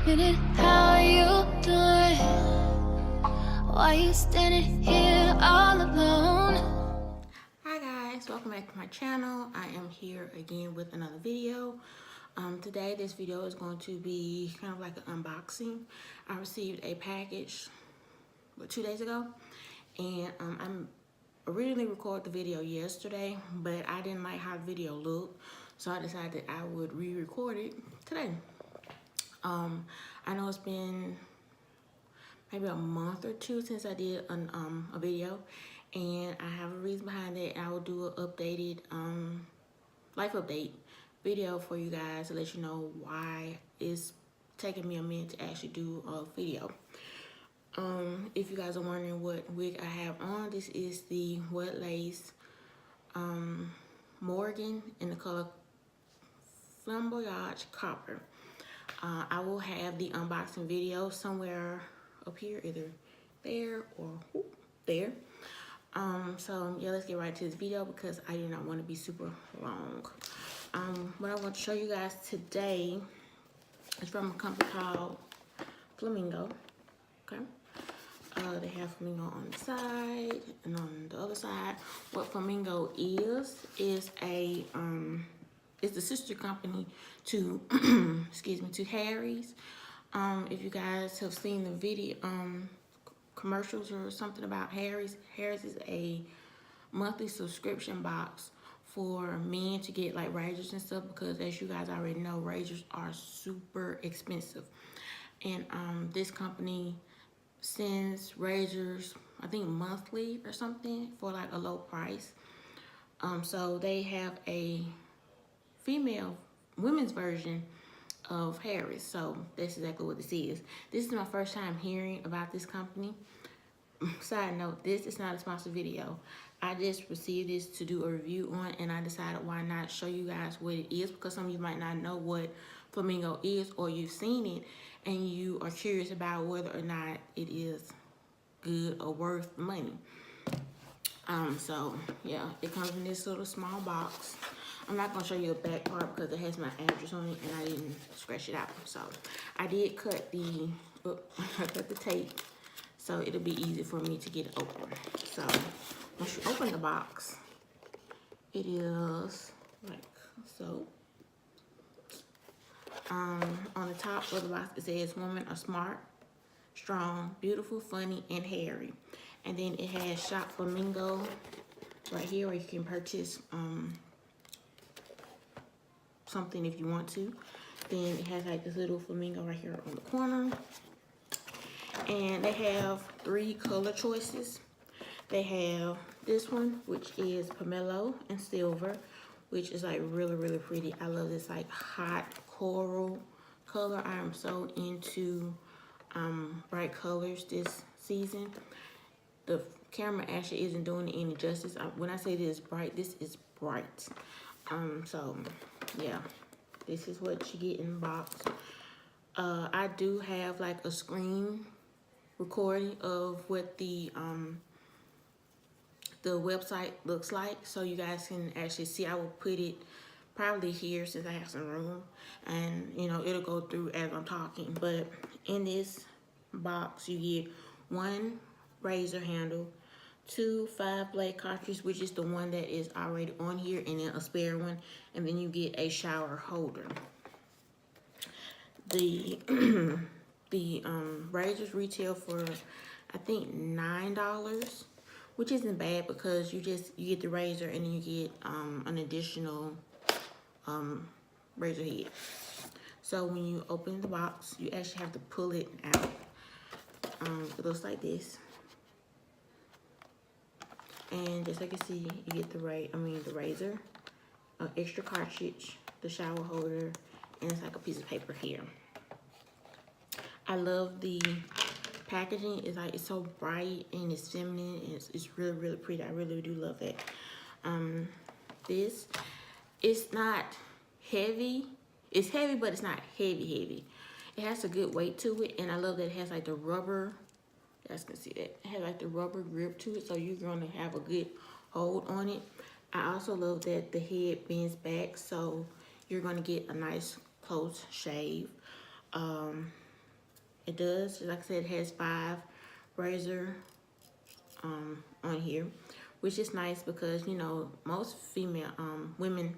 minute, how you doing? Why you standing here all alone? Hi guys, welcome back to my channel. I am here again with another video. Today this video is going to be kind of like an unboxing. I received a package 2 days ago, and I originally recorded the video yesterday, but I didn't like how the video looked, so I decided I would re-record it today. I know it's been maybe a month or two since I did a video, and I have a reason behind it. I will do an updated life update video for you guys to let you know why it's taking me a minute to actually do a video. If you guys are wondering what wig I have on, this is the Wet Lace Morgan in the color Flamboyage Copper. I will have the unboxing video somewhere up here, either there or there. So yeah, let's get right to this video because I do not want to be super long. What I want to show you guys today is from a company called Flamingo. Okay. They have Flamingo on the side and on the other side. What Flamingo is a it's the sister company to excuse me, to Harry's. If you guys have seen the video commercials or something about Harry's is a monthly subscription box for men to get like razors and stuff, because as you guys already know, razors are super expensive. And this company sends razors, I think monthly or something, for like a low price. So they have a women's version of Harry's. So that's exactly what this is. This is my first time hearing about this company. Side note, this is not a sponsored video. I just received this to do a review on, and I decided why not show you guys what it is, because some of you might not know what Flamingo is, or you've seen it and you are curious about whether or not it is good or worth money. So yeah, it comes in this little small box. I'm not gonna show you the back part because it has my address on it and I didn't scratch it out. So I did cut the tape, so it'll be easy for me to get it open. So once you open the box, it is like so. On the top of the box it says women are smart, strong, beautiful, funny, and hairy. And then it has Shop Flamingo right here where you can purchase something if you want to. Then it has like this little flamingo right here on the corner. And they have 3 color choices. They have this one, which is pomelo and silver, which is like really pretty. I love this like hot coral color. I am so into bright colors this season. The camera actually isn't doing it any justice. When I say this is bright. So yeah, this is what you get in the box. I do have like a screen recording of what the website looks like, so you guys can actually see. I will put it probably here since I have some room, and you know it'll go through as I'm talking. But in this box you get 1 razor handle, 2 5-blade cartridges, which is the one that is already on here, and then a spare one, and then you get a shower holder. The razors retail for I think $9, which isn't bad because you get the razor and then you get an additional razor head. So when you open the box, you actually have to pull it out. It looks like this. And just like you see, you get the razor, extra cartridge, the shower holder, and it's like a piece of paper here. I love the packaging. It's so bright and it's feminine, and it's really pretty. I really do love that. This, it's not heavy. It's heavy, but it's not heavy. It has a good weight to it, and I love that it has like the rubber. You guys can see that. It has like the rubber grip to it, so you're gonna have a good hold on it. I also love that the head bends back, so you're gonna get a nice close shave. it does, like I said, it has 5 razor on here, which is nice because, you know, most female women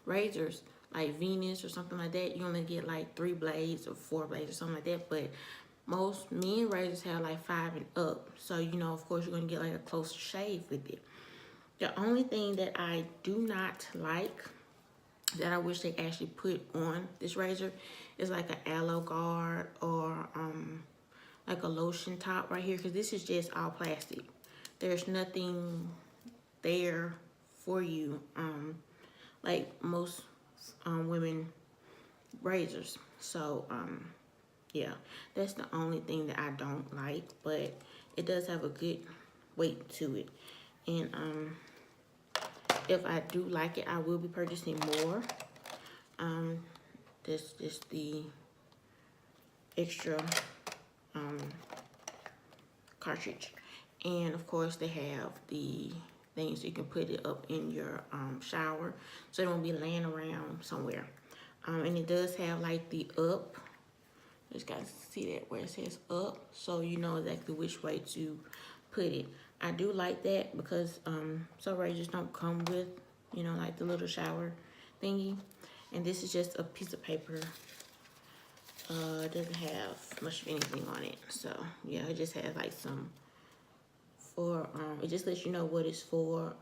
razors like Venus or something like that, you only get like 3 blades or 4 blades or something like that. But most men razors have like 5 and up, so you know, of course, you're gonna get like a closer shave with it. The only thing that I do not like, that I wish they actually put on this razor, is like an aloe guard or like a lotion top right here, because this is just all plastic. There's nothing there for you, like most women razors. So yeah, that's the only thing that I don't like, but it does have a good weight to it. And if I do like it, I will be purchasing more. This is the extra cartridge, and of course they have the things you can put it up in your shower, so it won't be laying around somewhere. And it does have like the up. Just gotta see that where it says up, so you know exactly which way to put it. I do like that because some razors don't come with, you know, like the little shower thingy. And this is just a piece of paper. It doesn't have much of anything on it. So yeah, it just has like some for it just lets you know what it's for.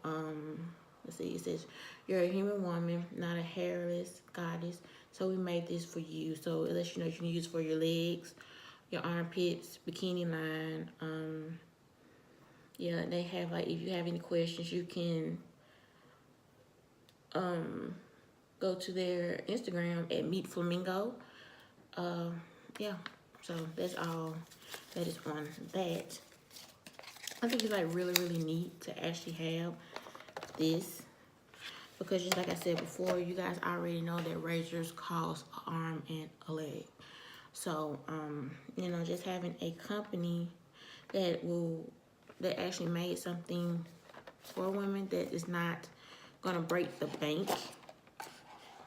Let's see, it says you're a human woman, not a hairless goddess. So we made this for you. So it lets you know you can use for your legs, your armpits, bikini line. Yeah, they have like, if you have any questions, you can go to their Instagram at Meet Flamingo. Yeah, so that's all that is on that. I think it's like really neat to actually have this, because just like I said before, you guys already know that razors cost an arm and a leg. So you know, just having a company that actually made something for women that is not gonna break the bank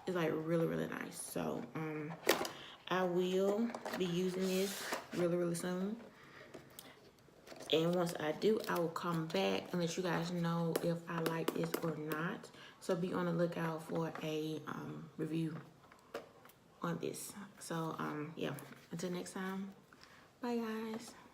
is like really nice. So I will be using this really soon. And once I do, I will come back and let you guys know if I like this or not. So be on the lookout for a review on this. So yeah, until next time, bye guys.